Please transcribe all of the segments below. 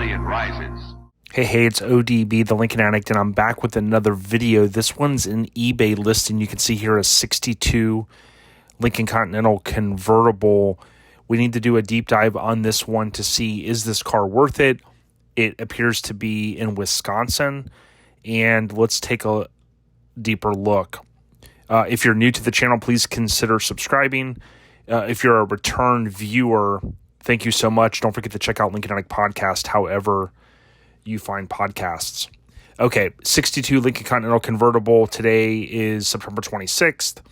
slowly it rises. Hey, it's ODB, the Lincoln Addict, and I'm back with another video. This one's an eBay listing. You can see here a 62 Lincoln Continental Convertible. We need to do a deep dive on this one to see, is this car worth it? It appears to be in Wisconsin, and let's take a deeper look. If you're new to the channel, please consider subscribing. If you're a return viewer, thank you so much. Don't forget to check out Lincoln Addict Podcast, however you find podcasts. Okay, 62 Lincoln Continental Convertible. Today is September 26th.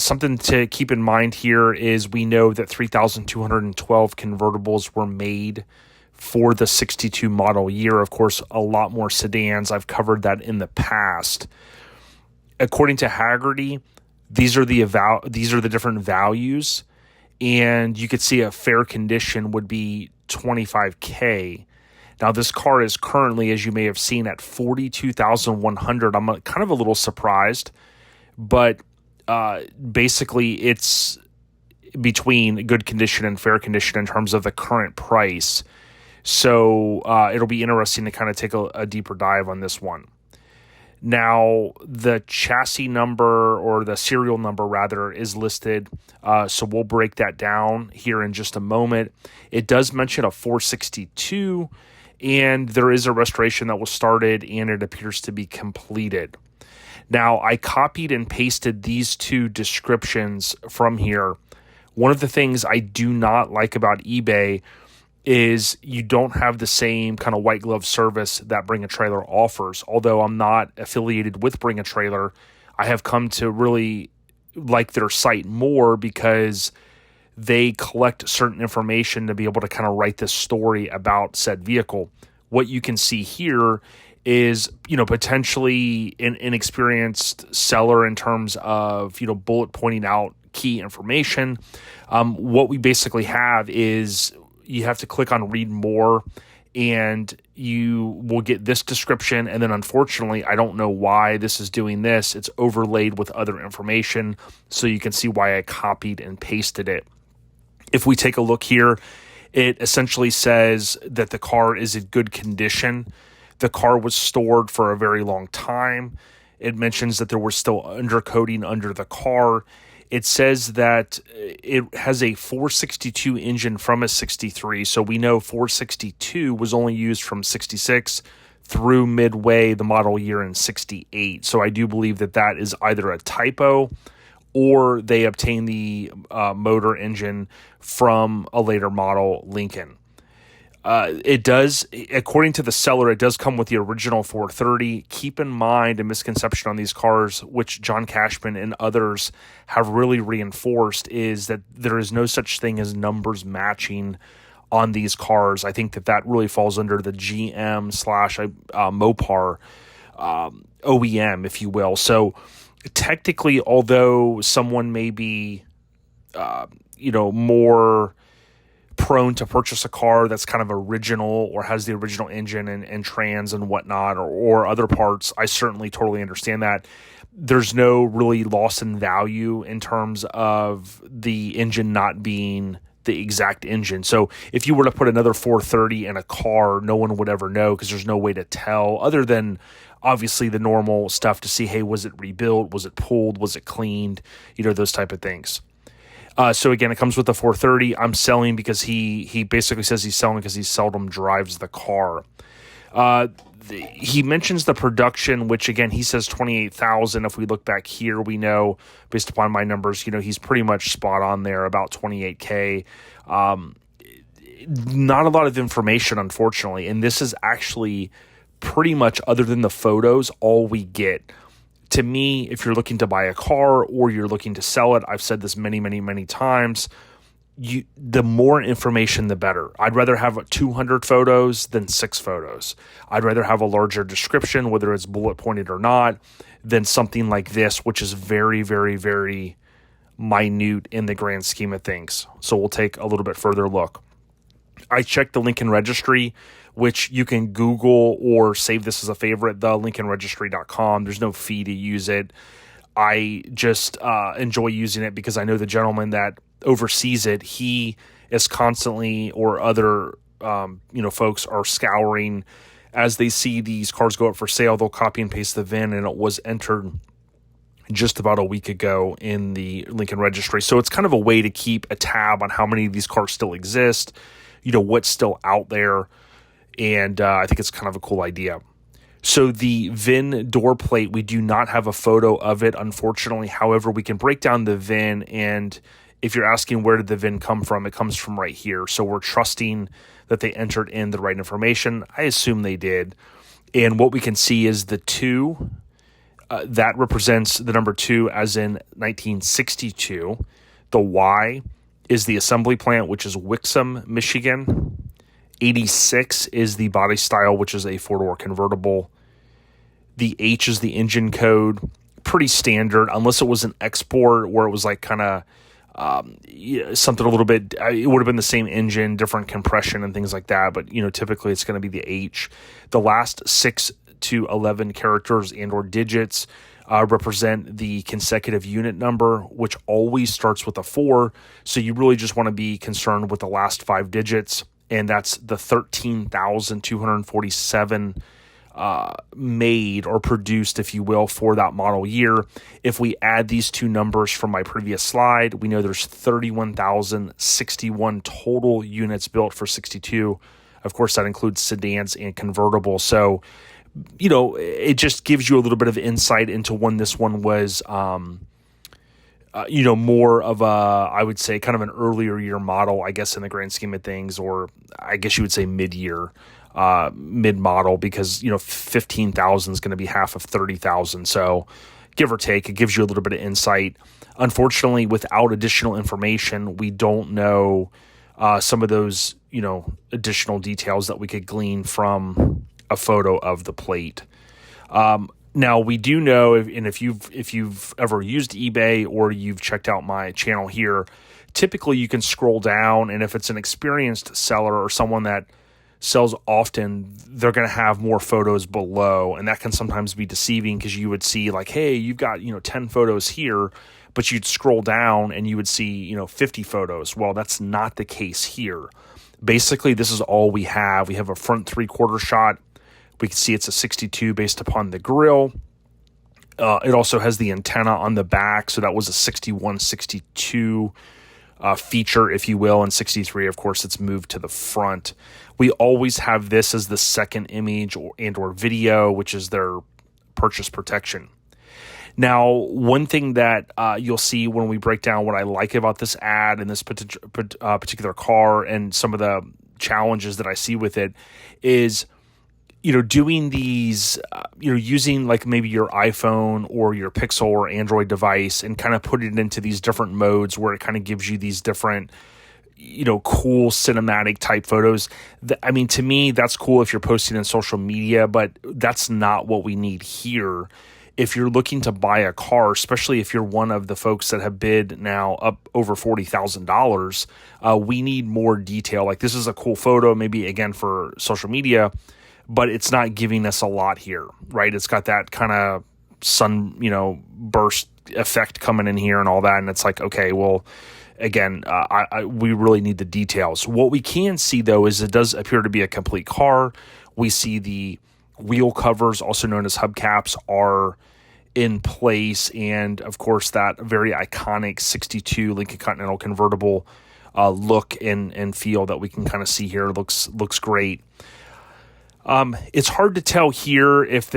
Something to keep in mind here is we know that 3,212 convertibles were made for the 62 model year. Of course, a lot more sedans. I've covered that in the past. According to Hagerty, these are the different values, and you could see a fair condition would be $25K. Now, this car is currently, as you may have seen, at $42,100. I'm kind of a little surprised, but basically it's between good condition and fair condition in terms of the current price. So it'll be interesting to kind of take a deeper dive on this one. Now, the chassis number, or the serial number rather, is listed, so we'll break that down here in just a moment. It does mention a 462, and there is a restoration that was started, and it appears to be completed. Now, I copied and pasted these two descriptions from here. One of the things I do not like about eBay is you don't have the same kind of white glove service that Bring a Trailer offers. Although I'm not affiliated with Bring a Trailer, I have come to really like their site more because they collect certain information to be able to kind of write this story about said vehicle. What you can see here is, potentially an inexperienced seller in terms of, bullet pointing out key information. What we basically have is you have to click on read more, and you will get this description. And then unfortunately, I don't know why this is doing this. It's overlaid with other information, so you can see why I copied and pasted it. If we take a look here, it essentially says that the car is in good condition. The car was stored for a very long time. It mentions that there was still undercoating under the car. It says that it has a 462 engine from a 63. So we know 462 was only used from 66 through midway the model year in 68. So I do believe that that is either a typo or they obtained the motor engine from a later model Lincoln. It does, according to the seller, it does come with the original 430. Keep in mind a misconception on these cars, which John Cashman and others have really reinforced, is that there is no such thing as numbers matching on these cars. I think that really falls under the GM / Mopar OEM, if you will. So technically, although someone may be, more prone to purchase a car that's kind of original or has the original engine and trans and whatnot, or other parts, I certainly totally understand that. There's no really loss in value in terms of the engine not being the exact engine. So if you were to put another 430 in a car, no one would ever know because there's no way to tell other than obviously the normal stuff to see, hey, was it rebuilt? Was it pulled? Was it cleaned? Those type of things. So again, it comes with the 430. I'm selling because he basically says he's selling because he seldom drives the car. He mentions the production, which again, he says 28,000. If we look back here, we know based upon my numbers, he's pretty much spot on there, about 28K. Not a lot of information, unfortunately. And this is actually pretty much, other than the photos, all we get. To me, if you're looking to buy a car or you're looking to sell it, I've said this many, many, many times, the more information, the better. I'd rather have 200 photos than 6 photos. I'd rather have a larger description, whether it's bullet pointed or not, than something like this, which is very, very, very minute in the grand scheme of things. So we'll take a little bit further look. I checked the Lincoln Registry, which you can Google or save this as a favorite, thelincolnregistry.com. There's no fee to use it. I just enjoy using it because I know the gentleman that oversees it. He is constantly, or other folks are scouring as they see these cars go up for sale. They'll copy and paste the VIN, and it was entered just about a week ago in the Lincoln registry. So it's kind of a way to keep a tab on how many of these cars still exist, what's still out there. And I think it's kind of a cool idea. So the VIN door plate, we do not have a photo of it, unfortunately. However, we can break down the VIN, and if you're asking where did the VIN come from, it comes from right here. So we're trusting that they entered in the right information. I assume they did. And what we can see is the 2, that represents the number 2 as in 1962. The Y is the assembly plant, which is Wixom, Michigan. 86 is the body style, which is a 4-door convertible. The H is the engine code. Pretty standard, unless it was an export where it was like kind of something a little bit, it would have been the same engine, different compression and things like that. But, typically it's going to be the H. The last 6 to 11 characters and or digits represent the consecutive unit number, which always starts with a 4. So you really just want to be concerned with the last 5 digits. And that's the 13,247 made or produced, if you will, for that model year. If we add these 2 numbers from my previous slide, we know there's 31,061 total units built for 62. Of course, that includes sedans and convertibles. So, it just gives you a little bit of insight into when this one was more of a, I would say, kind of an earlier year model, I guess, in the grand scheme of things, or I guess you would say mid-year, mid-model, because, 15,000 is going to be half of 30,000. So give or take, it gives you a little bit of insight. Unfortunately, without additional information, we don't know some of those, additional details that we could glean from a photo of the plate. Now we do know, if you've ever used eBay or you've checked out my channel here, typically you can scroll down, and if it's an experienced seller or someone that sells often, they're going to have more photos below, and that can sometimes be deceiving because you would see like, hey, you've got 10 photos here, but you'd scroll down and you would see 50 photos. Well, that's not the case here. Basically, this is all we have. We have a front 3/4 shot. We can see it's a 62 based upon the grille. It also has the antenna on the back, so that was a 61, 62 feature, if you will, and 63, of course, it's moved to the front. We always have this as the second image or video, which is their purchase protection. Now, one thing that you'll see when we break down what I like about this ad and this particular car and some of the challenges that I see with it is doing these, using like maybe your iPhone or your Pixel or Android device and kind of putting it into these different modes where it kind of gives you these different, cool cinematic type photos. To me, that's cool if you're posting on social media, but that's not what we need here. If you're looking to buy a car, especially if you're one of the folks that have bid now up over $40,000, we need more detail. Like, this is a cool photo, maybe again for social media, but it's not giving us a lot here, right? It's got that kind of sun, burst effect coming in here and all that. And it's like, okay, well, again, we really need the details. What we can see, though, is it does appear to be a complete car. We see the wheel covers, also known as hubcaps, are in place. And, of course, that very iconic 62 Lincoln Continental convertible look and feel that we can kind of see here looks great. It's hard to tell here if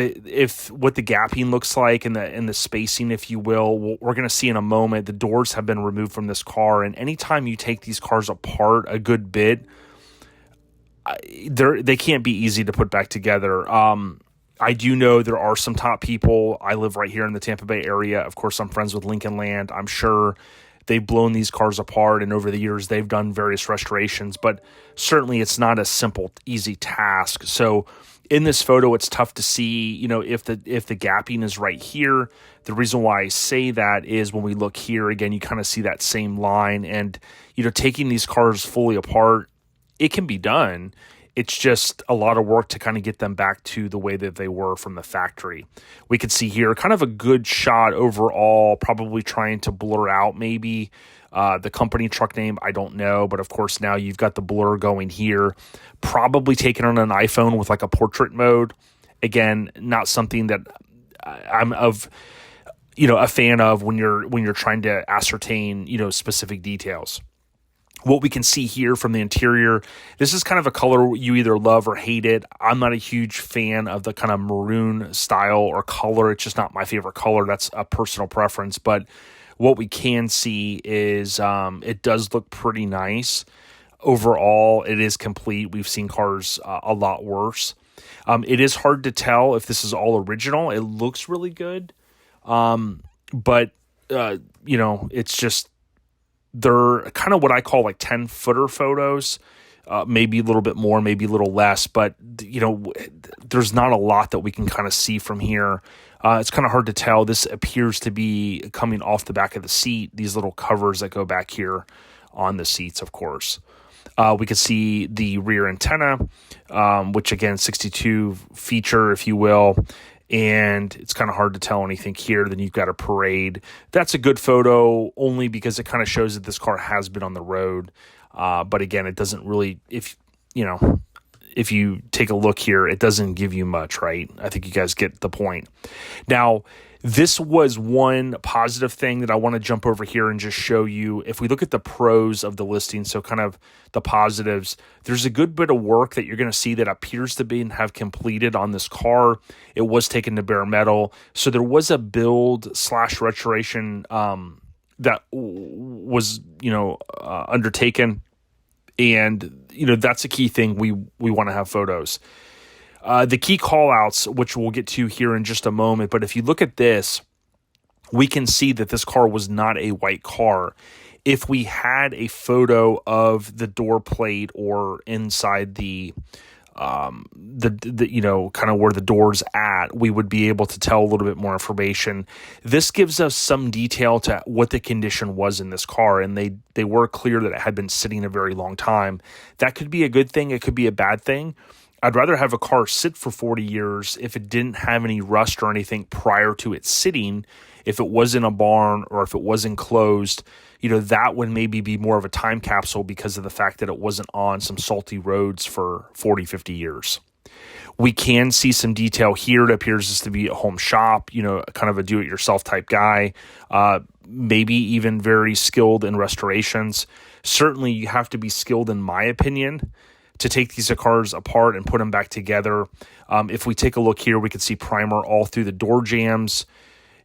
what the gapping looks like and the spacing, if you will. We're going to see in a moment. The doors have been removed from this car, and anytime you take these cars apart a good bit, they can't be easy to put back together. I do know there are some top people. I live right here in the Tampa Bay area. Of course, I'm friends with Lincoln Land. I'm sure they've blown these cars apart, and over the years they've done various restorations, but certainly it's not a simple, easy task. So in this photo, it's tough to see, if the gapping is right here. The reason why I say that is when we look here, again, you kind of see that same line, and, taking these cars fully apart, it can be done. It's just a lot of work to kind of get them back to the way that they were from the factory. We could see here kind of a good shot overall, probably trying to blur out maybe The company truck name, I don't know, but of course now you've got the blur going here. Probably taken on an iPhone with like a portrait mode. Again, not something that I'm a fan of when you're trying to ascertain, specific details. What we can see here from the interior, this is kind of a color you either love or hate it. I'm not a huge fan of the kind of maroon style or color. It's just not my favorite color. That's a personal preference. But what we can see is it does look pretty nice. Overall, it is complete. We've seen cars a lot worse. It is hard to tell if this is all original. It looks really good. But it's just, they're kind of what I call like 10-footer photos, maybe a little bit more, maybe a little less, but there's not a lot that we can kind of see from here. It's kind of hard to tell. This appears to be coming off the back of the seat, these little covers that go back here on the seats, of course. We can see the rear antenna, which again, 62 feature, if you will. And it's kind of hard to tell anything here. Then you've got a parade. That's a good photo only because it kind of shows that this car has been on the road. But again, it doesn't really, if you take a look here, it doesn't give you much, right? I think you guys get the point. Now, this was one positive thing that I want to jump over here and just show you. If we look at the pros of the listing, so kind of the positives, there's a good bit of work that you're going to see that appears to be and have completed on this car. It was taken to bare metal. So there was a build / restoration that was, undertaken. And, that's a key thing. We want to have photos. The key call-outs, which we'll get to here in just a moment, but if you look at this, we can see that this car was not a white car. If we had a photo of the door plate or inside the kind of where the door's at, we would be able to tell a little bit more information. This gives us some detail to what the condition was in this car, and they were clear that it had been sitting a very long time. That could be a good thing. It could be a bad thing. I'd rather have a car sit for 40 years if it didn't have any rust or anything prior to it sitting. If it was in a barn or if it was enclosed, that would maybe be more of a time capsule because of the fact that it wasn't on some salty roads for 40, 50 years. We can see some detail here. It appears to be a home shop, kind of a do-it-yourself type guy, maybe even very skilled in restorations. Certainly, you have to be skilled, in my opinion, to take these cars apart and put them back together. If we take a look here, we can see primer all through the door jambs.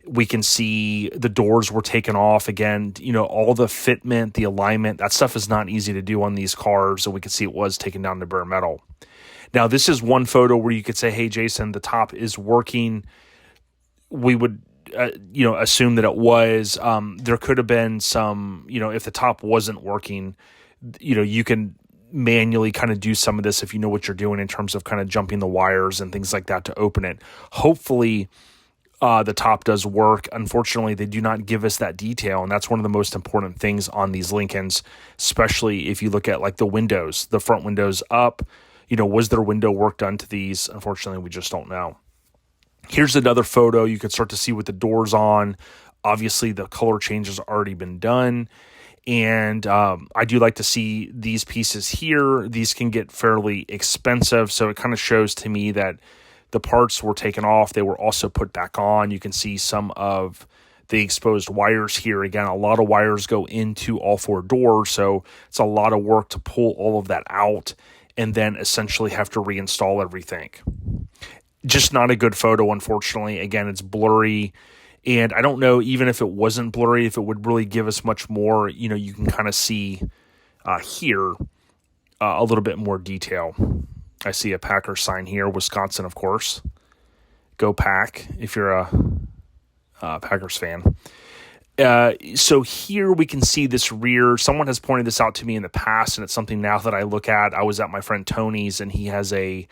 We can see the doors were taken off. Again, all the fitment, the alignment, that stuff is not easy to do on these cars. So we can see it was taken down to bare metal. Now, this is one photo where you could say, hey, Jason, the top is working. We would, assume that it was. There could have been some, if the top wasn't working, you can manually kind of do some of this if you know what you're doing in terms of kind of jumping the wires and things like that to open it. Hopefully the top does work. Unfortunately, they do not give us that detail, and that's one of the most important things on these Lincolns, especially if you look at like the windows, the front windows up, was there window work done to these? Unfortunately, we just don't know. Here's another photo. You can start to see with the doors on. Obviously, the color change has already been done. And I do like to see these pieces here. These can get fairly expensive. So it kind of shows to me that the parts were taken off. They were also put back on. You can see some of the exposed wires here. Again, a lot of wires go into all four doors. So it's a lot of work to pull all of that out and then essentially have to reinstall everything. Just not a good photo, unfortunately. Again, it's blurry. And I don't know, even if it wasn't blurry, if it would really give us much more. You can kind of see here a little bit more detail. I see a Packers sign here, Wisconsin, of course. Go Pack, if you're a Packers fan. So here we can see this rear. Someone has pointed this out to me in the past, and it's something now that I look at. I was at my friend Tony's, and he has I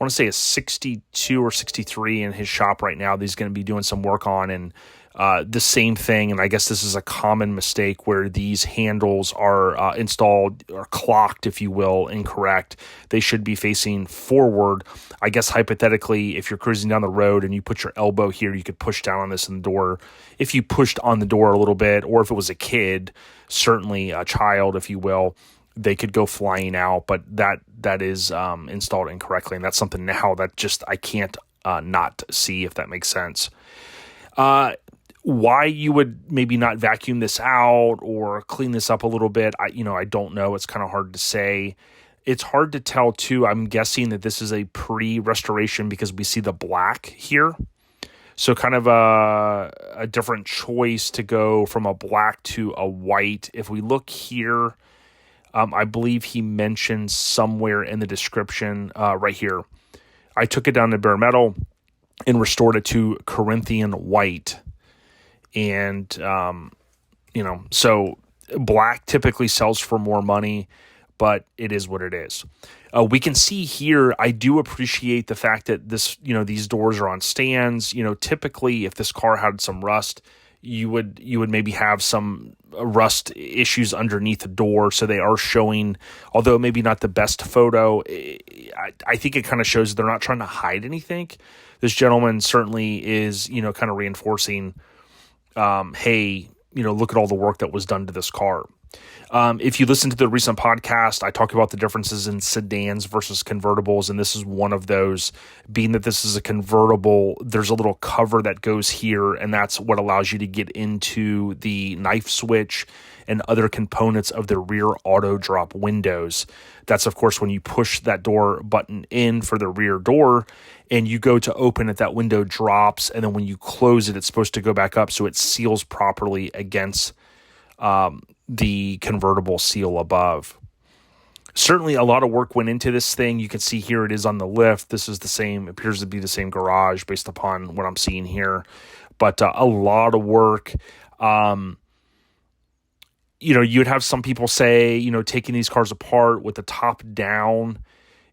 want to say a 62 or 63 in his shop right now that he's going to be doing some work on. And The same thing, and I guess this is a common mistake where these handles are installed or clocked, if you will, incorrect. They should be facing forward. I guess hypothetically, if you're cruising down the road and you put your elbow here, you could push down on this in the door. If you pushed on the door a little bit, or if it was a kid, certainly a child, if you will, they could go flying out, but that is installed incorrectly, and that's something now that just I can't not see, if that makes sense. Why you would maybe not vacuum this out or clean this up a little bit, I don't know. It's kind of hard to say. It's hard to tell too. I'm guessing that this is a pre-restoration because we see the black here. So kind of a different choice to go from a black to a white. If we look here, I believe he mentioned somewhere in the description right here, I took it down to bare metal and restored it to Corinthian white. And, so black typically sells for more money, but it is what it is. We can see here, I do appreciate the fact that these doors are on stands. Typically if this car had some rust, you would maybe have some rust issues underneath the door. So they are showing, although maybe not the best photo, I think it kind of shows they're not trying to hide anything. This gentleman certainly is, kind of reinforcing, hey, look at all the work that was done to this car. If you listen to the recent podcast, I talk about the differences in sedans versus convertibles, and this is one of those. Being that this is a convertible, there's a little cover that goes here, and that's what allows you to get into the knife switch and other components of the rear auto drop windows. That's, of course, when you push that door button in for the rear door and you go to open it, that window drops, and then when you close it, it's supposed to go back up so it seals properly against the convertible seal above. Certainly a lot of work went into this thing. You can see here it is on the lift. This is appears to be the same garage based upon what I'm seeing here, but a lot of work. You'd have some people say, taking these cars apart with the top down,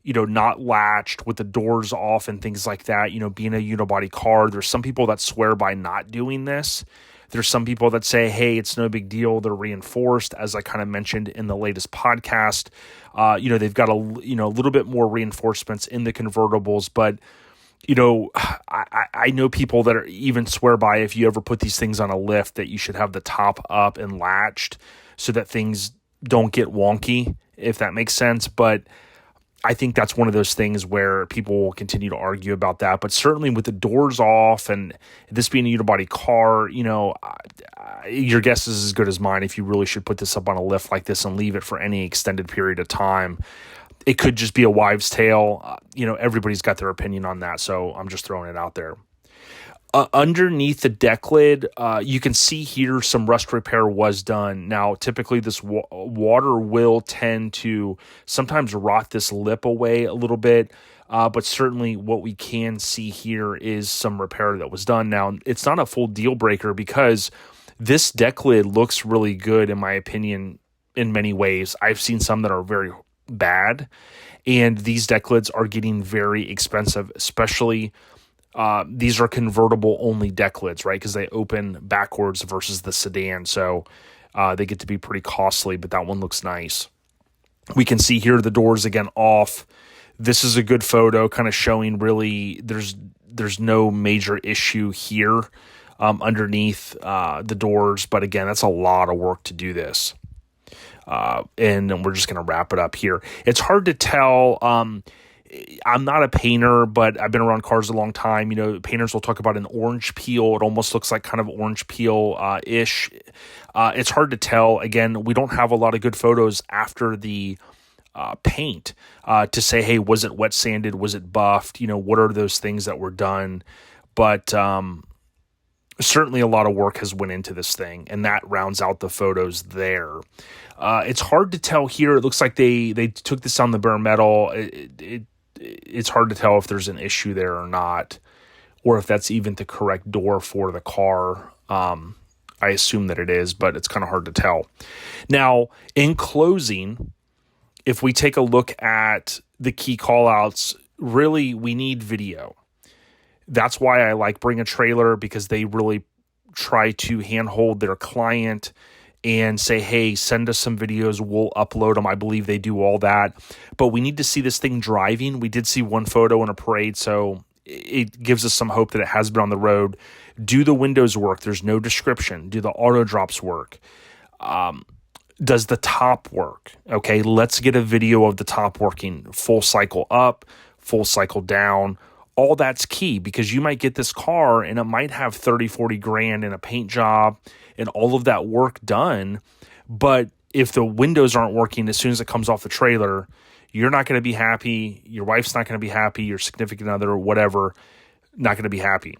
not latched, with the doors off and things like that, being a unibody car. There's some people that swear by not doing this. There's some people that say, hey, it's no big deal. They're reinforced, as I kind of mentioned in the latest podcast. They've got a little bit more reinforcements in the convertibles, but I know people that are even swear by, if you ever put these things on a lift, that you should have the top up and latched so that things don't get wonky, if that makes sense. But I think that's one of those things where people will continue to argue about that. But certainly with the doors off and this being a unibody car, your guess is as good as mine if you really should put this up on a lift like this and leave it for any extended period of time. It could just be a wives' tale. Everybody's got their opinion on that, so I'm just throwing it out there. Underneath the deck lid, you can see here some rust repair was done. Now, typically this water will tend to sometimes rot this lip away a little bit, but certainly what we can see here is some repair that was done. Now, it's not a full deal breaker because this deck lid looks really good, in my opinion, in many ways. I've seen some that are very bad, and these deck lids are getting very expensive, especially these are convertible only deck lids, right? Because they open backwards versus the sedan. So they get to be pretty costly, but that one looks nice. We can see here the doors again off. This is a good photo kind of showing really there's no major issue here underneath the doors. But again, that's a lot of work to do this. And then we're just going to wrap it up here. It's hard to tell. I'm not a painter, but I've been around cars a long time. Painters will talk about an orange peel. It almost looks like kind of orange peel-ish. It's hard to tell. Again, we don't have a lot of good photos after the paint to say, hey, was it wet sanded? Was it buffed? What are those things that were done? But certainly a lot of work has went into this thing, and that rounds out the photos there. It's hard to tell here. It looks like they took this on the bare metal. It's hard to tell if there's an issue there or not, or if that's even the correct door for the car. I assume that it is, but it's kind of hard to tell. Now, in closing, if we take a look at the key callouts, really we need video. That's why I like Bring a Trailer, because they really try to handhold their client and say, hey, send us some videos, we'll upload them. I believe they do all that. But we need to see this thing driving. We did see one photo in a parade, so it gives us some hope that it has been on the road. Do the windows work? There's no description. Do the auto drops work? Does the top work? Okay, let's get a video of the top working. Full cycle up, full cycle down. All that's key, because you might get this car and it might have 30, 40 grand in a paint job and all of that work done. But if the windows aren't working as soon as it comes off the trailer, you're not going to be happy. Your wife's not going to be happy. Your significant other or whatever, not going to be happy.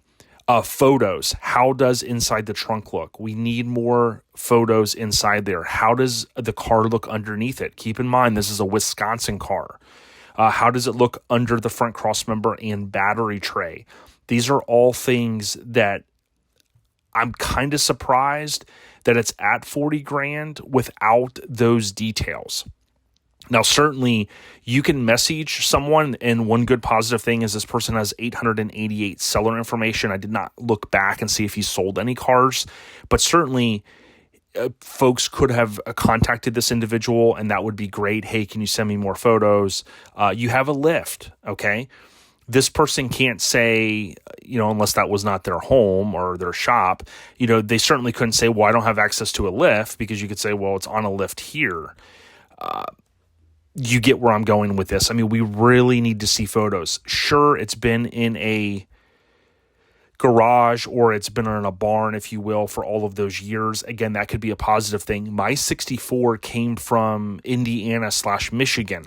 Photos. How does inside the trunk look? We need more photos inside there. How does the car look underneath it? Keep in mind, this is a Wisconsin car. How does it look under the front crossmember and battery tray? These are all things that I'm kind of surprised that it's at 40 grand without those details. Now, certainly you can message someone, and one good positive thing is this person has 888 seller information. I did not look back and see if he sold any cars, but certainly folks could have contacted this individual, and that would be great. Hey, can you send me more photos? You have a lift, okay? This person can't say, unless that was not their home or their shop, they certainly couldn't say, well, I don't have access to a lift, because you could say, well, it's on a lift here. You get where I'm going with this. I mean, we really need to see photos. Sure, it's been in a garage or it's been in a barn, if you will, for all of those years. Again, that could be a positive thing. My 64 came from Indiana/Michigan.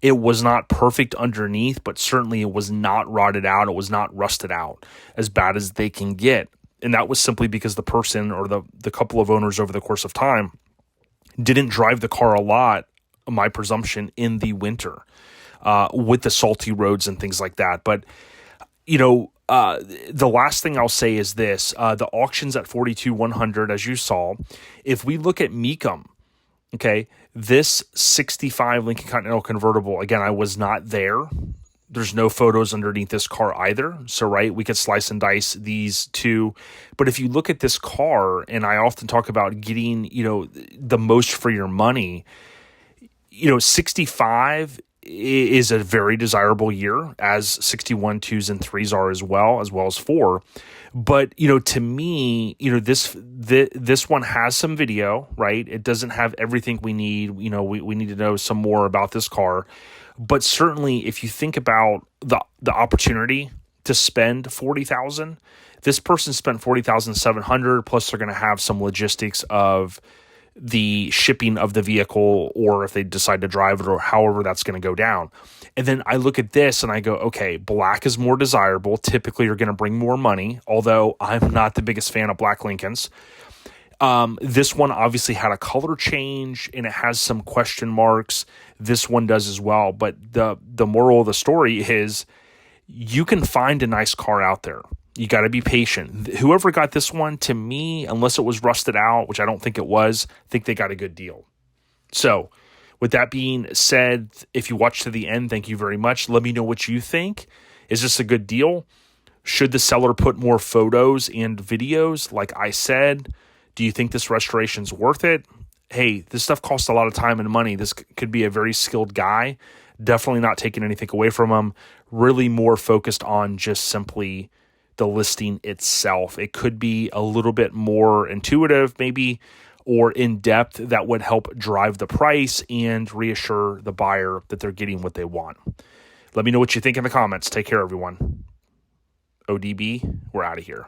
It was not perfect underneath, but certainly it was not rotted out. It was not rusted out as bad as they can get. And that was simply because the person or the couple of owners over the course of time didn't drive the car a lot, my presumption, in the winter with the salty roads and things like that. But, the last thing I'll say is this. The auction's at 42,100, as you saw. If we look at Mecum, okay, this 65 Lincoln Continental convertible, again, I was not there. There's no photos underneath this car either. So, right, we could slice and dice these two. But if you look at this car, and I often talk about getting, the most for your money, 65 is a very desirable year, as 61 2s and 3s are as well as 4. But, to me, this one has some video, right? It doesn't have everything we need. We need to know some more about this car. But certainly, if you think about the opportunity to spend $40,000, this person spent $40,700, plus they're going to have some logistics of the shipping of the vehicle, or if they decide to drive it, or however that's going to go down. And then I look at this and I go, okay, black is more desirable. Typically, you're going to bring more money, although I'm not the biggest fan of black Lincolns. This one obviously had a color change and it has some question marks. This one does as well. But the moral of the story is you can find a nice car out there. You got to be patient. Whoever got this one, to me, unless it was rusted out, which I don't think it was, I think they got a good deal. So with that being said, if you watched to the end, thank you very much. Let me know what you think. Is this a good deal? Should the seller put more photos and videos? Like I said, do you think this restoration's worth it? Hey, this stuff costs a lot of time and money. This could be a very skilled guy. Definitely not taking anything away from him. Really more focused on just simply the listing itself. It could be a little bit more intuitive, maybe, or in depth, that would help drive the price and reassure the buyer that they're getting what they want. Let me know what you think in the comments. Take care, everyone. ODB, we're out of here.